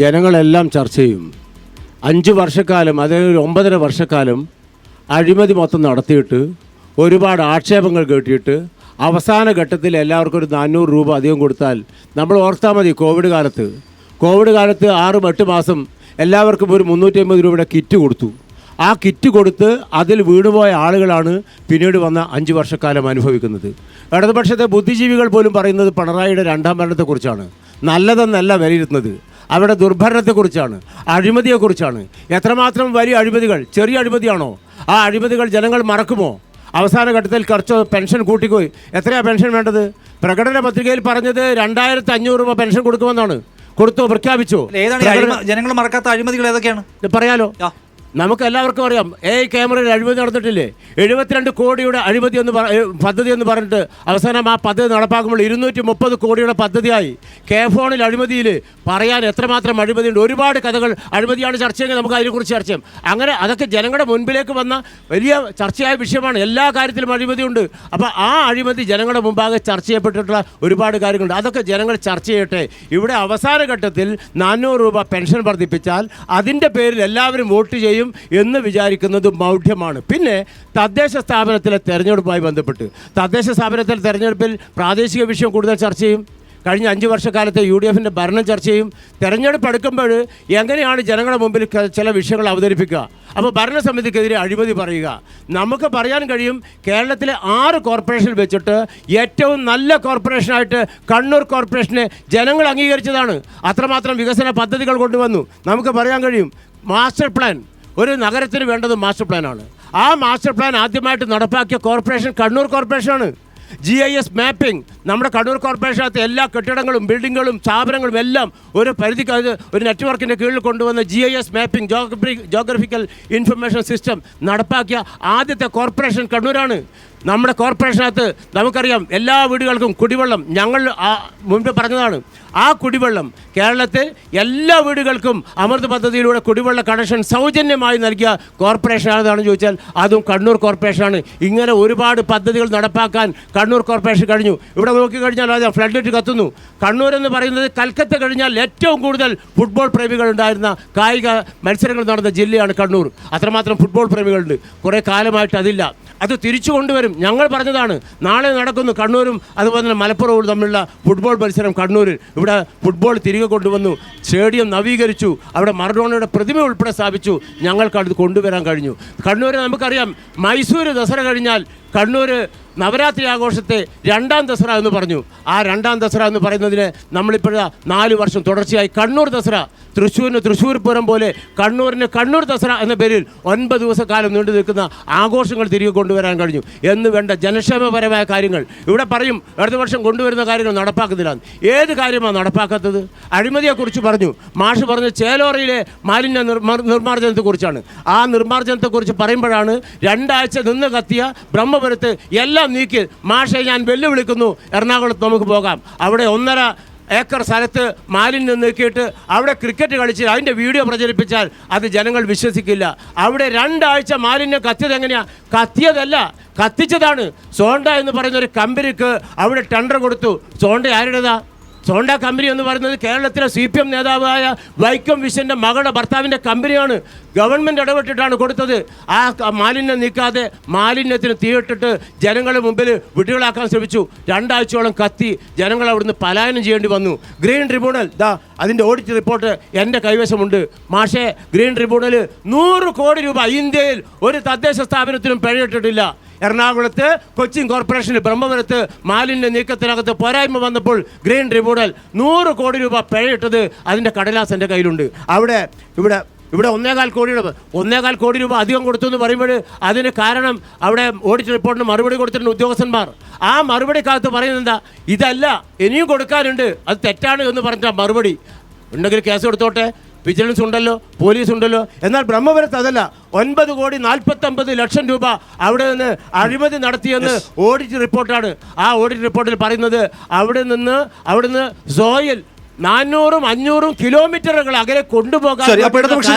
ജനങ്ങളെല്ലാം ചർച്ച ചെയ്യും. 5 വർഷക്കാലം, അതായത് 9.5 വർഷക്കാലം അഴിമതി മൊത്തം നടത്തിയിട്ട് ഒരുപാട് ആക്ഷേപങ്ങൾ കേട്ടിട്ട് അവസാന ഘട്ടത്തിൽ എല്ലാവർക്കും ഒരു 400 രൂപ അധികം കൊടുത്താൽ നമ്മൾ ഓർത്താൽ മതി. കോവിഡ് കാലത്ത് 6-8 മാസം എല്ലാവർക്കും ഒരു 350 രൂപയുടെ കിറ്റ് കൊടുത്തു. ആ കിറ്റ് കൊടുത്ത് അതിൽ വീണുപോയ ആളുകളാണ് പിന്നീട് വന്ന 5 വർഷക്കാലം അനുഭവിക്കുന്നത്. ഇടതുപക്ഷത്തെ ബുദ്ധിജീവികൾ പോലും പറയുന്നത് പിണറായിയുടെ 2ാം ഭരണത്തെക്കുറിച്ചാണ്. നല്ലതെന്നല്ല വിലയിരുത്തുന്നത്, അവരുടെ ദുർഭരണത്തെക്കുറിച്ചാണ്, അഴിമതിയെക്കുറിച്ചാണ്. എത്രമാത്രം വലിയ അഴിമതികൾ, ചെറിയ അഴിമതിയാണോ? ആ അഴിമതികൾ ജനങ്ങൾ മറക്കുമോ? അവസാന ഘട്ടത്തിൽ കുറച്ച് പെൻഷൻ കൂട്ടിപ്പോയി. എത്രയാണ് പെൻഷൻ വേണ്ടത്? പ്രകടന പത്രികയിൽ പറഞ്ഞത് 2500 രൂപ പെൻഷൻ കൊടുക്കുമെന്നാണ്. കൊടുത്തോ? പ്രഖ്യാപിച്ചോ? ജനങ്ങൾ മറക്കാത്ത അഴിമതികൾ ഏതൊക്കെയാണ് പറയാലോ? നമുക്ക് എല്ലാവർക്കും അറിയാം. ക്യാമറയിൽ അഴിമതി നടന്നിട്ടില്ലേ? 72 കോടിയുടെ അഴിമതി പദ്ധതി എന്ന് പറഞ്ഞിട്ട് അവസാനം ആ പദ്ധതി നടപ്പാക്കുമ്പോൾ 230 കോടിയുടെ പദ്ധതിയായി. ഫോണിൽ അഴിമതിയിൽ പറയാൻ എത്രമാത്രം അഴിമതിയുണ്ട്. ഒരുപാട് കഥകൾ അഴിമതിയാണ് ചർച്ച ചെയ്യുന്നത്. നമുക്ക് അതിനെക്കുറിച്ച് ചർച്ച ചെയ്യാം. അങ്ങനെ അതൊക്കെ ജനങ്ങളുടെ മുൻപിലേക്ക് വന്ന വലിയ ചർച്ചയായ വിഷയമാണ്. എല്ലാ കാര്യത്തിലും അഴിമതിയുണ്ട്. അപ്പോൾ ആ അഴിമതി ജനങ്ങളുടെ മുമ്പാകെ ചർച്ച ചെയ്യപ്പെട്ടിട്ടുള്ള ഒരുപാട് കാര്യങ്ങളുണ്ട്. അതൊക്കെ ജനങ്ങൾ ചർച്ച ചെയ്യട്ടെ. ഇവിടെ അവസാന ഘട്ടത്തിൽ 400 രൂപ പെൻഷൻ വർദ്ധിപ്പിച്ചാൽ അതിൻ്റെ പേരിൽ എല്ലാവരും വോട്ട് ചെയ്യും എന്ന് വിചാരിക്കുന്നത് മൗഢ്യമാണ്. പിന്നെ തദ്ദേശ സ്ഥാപനത്തിലെ തെരഞ്ഞെടുപ്പുമായി ബന്ധപ്പെട്ട് തദ്ദേശ സ്ഥാപനത്തിലെ തെരഞ്ഞെടുപ്പിൽ പ്രാദേശിക വിഷയം കൂടുതൽ ചർച്ച ചെയ്യും. കഴിഞ്ഞ 5 വർഷക്കാലത്തെ UDFൻ്റെ ഭരണം ചർച്ച ചെയ്യും. തെരഞ്ഞെടുപ്പ് എടുക്കുമ്പോൾ എങ്ങനെയാണ് ജനങ്ങളുടെ മുമ്പിൽ ചില വിഷയങ്ങൾ അവതരിപ്പിക്കുക. അപ്പോൾ ഭരണസമിതിക്കെതിരെ അഴിമതി പറയുക. നമുക്ക് പറയാൻ കഴിയും, കേരളത്തിലെ 6 കോർപ്പറേഷൻ വെച്ചിട്ട് ഏറ്റവും നല്ല കോർപ്പറേഷനായിട്ട് കണ്ണൂർ കോർപ്പറേഷനെ ജനങ്ങൾ അംഗീകരിച്ചതാണ്. അത്രമാത്രം വികസന പദ്ധതികൾ കൊണ്ടുവന്നു. നമുക്ക് പറയാൻ കഴിയും. മാസ്റ്റർ പ്ലാൻ, ഒരു നഗരത്തിന് വേണ്ടത് മാസ്റ്റർ പ്ലാനാണ്. ആ മാസ്റ്റർ പ്ലാൻ ആദ്യമായിട്ട് നടപ്പാക്കിയ കോർപ്പറേഷൻ കണ്ണൂർ കോർപ്പറേഷനാണ്. GIS മാപ്പിംഗ് നമ്മുടെ കണ്ണൂർ കോർപ്പറേഷനകത്ത് എല്ലാ കെട്ടിടങ്ങളും ബിൽഡിങ്ങുകളും സ്ഥാപനങ്ങളും എല്ലാം ഒരു പരിധിക്ക് ഒരു നെറ്റ്വർക്കിൻ്റെ കീഴിൽ കൊണ്ടുവന്ന GIS mapping geographical information system നടപ്പാക്കിയ ആദ്യത്തെ കോർപ്പറേഷൻ കണ്ണൂരാണ്. നമ്മുടെ കോർപ്പറേഷനകത്ത് നമുക്കറിയാം എല്ലാ വീടുകൾക്കും കുടിവെള്ളം, ഞങ്ങൾ മുൻപ് പറഞ്ഞതാണ്. ആ കുടിവെള്ളം കേരളത്തിൽ എല്ലാ വീടുകൾക്കും അമൃത് പദ്ധതിയിലൂടെ കുടിവെള്ള കണക്ഷൻ സൗജന്യമായി നൽകിയ കോർപ്പറേഷൻ ആണെന്ന് ചോദിച്ചാൽ അതും കണ്ണൂർ കോർപ്പറേഷനാണ്. ഇങ്ങനെ ഒരുപാട് പദ്ധതികൾ നടപ്പാക്കാൻ കണ്ണൂർ കോർപ്പറേഷൻ കഴിഞ്ഞു. ഇവിടെ നോക്കിക്കഴിഞ്ഞാൽ അത് ഫ്ലഡ് ലൈറ്റ് കത്തുന്നു. കണ്ണൂർ എന്ന് പറയുന്നത് കൽക്കത്ത കഴിഞ്ഞാൽ ഏറ്റവും കൂടുതൽ ഫുട്ബോൾ പ്രേമികൾ ഉണ്ടായിരുന്ന കായിക മത്സരങ്ങൾ നടന്ന ജില്ലയാണ് കണ്ണൂർ. അത്രമാത്രം ഫുട്ബോൾ പ്രേമികളുണ്ട്. കുറേ കാലമായിട്ട് അതില്ല. അത് തിരിച്ചു കൊണ്ടുവരും. ഞങ്ങൾ പറഞ്ഞതാണ്. നാളെ നടക്കുന്നു കണ്ണൂരും അതുപോലെ തന്നെ മലപ്പുറവും തമ്മിലുള്ള ഫുട്ബോൾ മത്സരം കണ്ണൂരിൽ. ഇവിടെ ഫുട്ബോൾ തിരികെ കൊണ്ടുവന്നു. സ്റ്റേഡിയം നവീകരിച്ചു. അവിടെ മറഡോണയുടെ പ്രതിമ ഉൾപ്പെടെ സ്ഥാപിച്ചു. ഞങ്ങൾക്കത് കൊണ്ടുവരാൻ കഴിഞ്ഞു. കണ്ണൂർ നമുക്കറിയാം, മൈസൂർ ദസറ കഴിഞ്ഞാൽ കണ്ണൂർ നവരാത്രി ആഘോഷത്തെ 2ാം ദസറ എന്ന് പറഞ്ഞു. ആ 2ാം ദസറ എന്ന് പറയുന്നതിന് നമ്മളിപ്പോഴാ 4 വർഷം തുടർച്ചയായി കണ്ണൂർ ദസറ, തൃശ്ശൂരിന് തൃശ്ശൂർ പൂരം പോലെ കണ്ണൂരിന് കണ്ണൂർ ദസറ എന്ന പേരിൽ 9 ദിവസക്കാലം നീണ്ടു നിൽക്കുന്ന ആഘോഷങ്ങൾ തിരികെ കൊണ്ടുവരാൻ കഴിഞ്ഞു. എന്ന് വേണ്ട ജനക്ഷേമപരമായ കാര്യങ്ങൾ ഇവിടെ പറയും. അടുത്ത വർഷം കൊണ്ടുവരുന്ന കാര്യങ്ങൾ നടപ്പാക്കുന്നില്ല. ഏത് കാര്യമാണ് നടപ്പാക്കാത്തത്? അഴിമതിയെക്കുറിച്ച് പറഞ്ഞു. മാഷ് പറഞ്ഞ ചേലോറയിലെ മാലിന്യ നിർമ്മാർജ്ജനത്തെക്കുറിച്ചാണ്. ആ നിർമ്മാർജ്ജനത്തെക്കുറിച്ച് പറയുമ്പോഴാണ് 2 ആഴ്ച നിന്ന് കത്തിയ ബ്രഹ്മപുരത്ത് എല്ലാം നീക്കി മാഷെ ഞാൻ വെല്ലുവിളിക്കുന്നു, എറണാകുളത്ത് നമുക്ക് പോകാം. അവിടെ 1.5 ഏക്കർ സ്ഥലത്ത് മാലിന്യം നീക്കിയിട്ട് അവിടെ ക്രിക്കറ്റ് കളിച്ച് അതിൻ്റെ വീഡിയോ പ്രചരിപ്പിച്ചാൽ അത് ജനങ്ങൾ വിശ്വസിക്കില്ല. അവിടെ 2 ആഴ്ച മാലിന്യം കത്തിയത് എങ്ങനെയാണ്? കത്തിയതല്ല, കത്തിച്ചതാണ്. സോണ്ട എന്ന് പറയുന്ന ഒരു കമ്പനിക്ക് അവിടെ ടെൻഡർ കൊടുത്തു. സോണ്ട ആരുടേതാ? സോണ്ട കമ്പനി എന്ന് പറയുന്നത് കേരളത്തിലെ CPM നേതാവായ വൈക്കം വിശ്വൻ്റെ മകളുടെ ഭർത്താവിൻ്റെ കമ്പനിയാണ്. ഗവൺമെൻറ് ഇടപെട്ടിട്ടാണ് കൊടുത്തത്. ആ മാലിന്യം നീക്കാതെ മാലിന്യത്തിന് തീയിട്ടിട്ട് ജനങ്ങളുടെ മുമ്പിൽ വിട്ടുകളാക്കാൻ ശ്രമിച്ചു. 2 ആഴ്ചയോളം കത്തി. ജനങ്ങൾ അവിടുന്ന് പലായനം ചെയ്യേണ്ടി വന്നു. ഗ്രീൻ ട്രിബ്യൂണൽ അതിൻ്റെ ഓഡിറ്റ് റിപ്പോർട്ട് എൻ്റെ കൈവശമുണ്ട്. മാഷേ, ഗ്രീൻ ട്രിബ്യൂണൽ 100 കോടി രൂപ ഇന്ത്യയിൽ ഒരു തദ്ദേശ സ്ഥാപനത്തിനും പിഴയിട്ടിട്ടില്ല. എറണാകുളത്ത് കൊച്ചിൻ കോർപ്പറേഷന് ബ്രഹ്മപുരത്ത് മാലിന്യ നീക്കത്തിനകത്ത് പോരായ്മ വന്നപ്പോൾ ഗ്രീൻ ട്രിബ്യൂണൽ 100 കോടി രൂപ പിഴയിട്ടത് അതിൻ്റെ കടലാസ് എൻ്റെ കയ്യിലുണ്ട്. ഇവിടെ 1.25 കോടി രൂപ അധികം കൊടുത്തു എന്ന് പറയുമ്പോൾ അതിന് കാരണം അവിടെ ഓഡിറ്റ് റിപ്പോർട്ടിന് മറുപടി കൊടുത്തിട്ടുണ്ട് ഉദ്യോഗസ്ഥന്മാർ. ആ മറുപടിക്കകത്ത് പറയുന്നത് എന്താ? ഇതല്ല, ഇനിയും കൊടുക്കാനുണ്ട്, അത് തെറ്റാണ് എന്ന് പറഞ്ഞാൽ മറുപടി ഉണ്ടെങ്കിൽ കേസ് കൊടുത്തോട്ടെ, വിജിലൻസ് ഉണ്ടല്ലോ, പോലീസ് ഉണ്ടല്ലോ. എന്നാൽ ബ്രഹ്മപുരത്ത് അതല്ല. 9,49,00,000 രൂപ അവിടെ നിന്ന് അഴിമതി നടത്തിയെന്ന് ഓഡിറ്റ് റിപ്പോർട്ടാണ്. ആ ഓഡിറ്റ് റിപ്പോർട്ടിൽ പറയുന്നത് അവിടുന്ന് സോയിൽ 400-500 കിലോമീറ്ററുകൾ അകലെ കൊണ്ടുപോകാൻ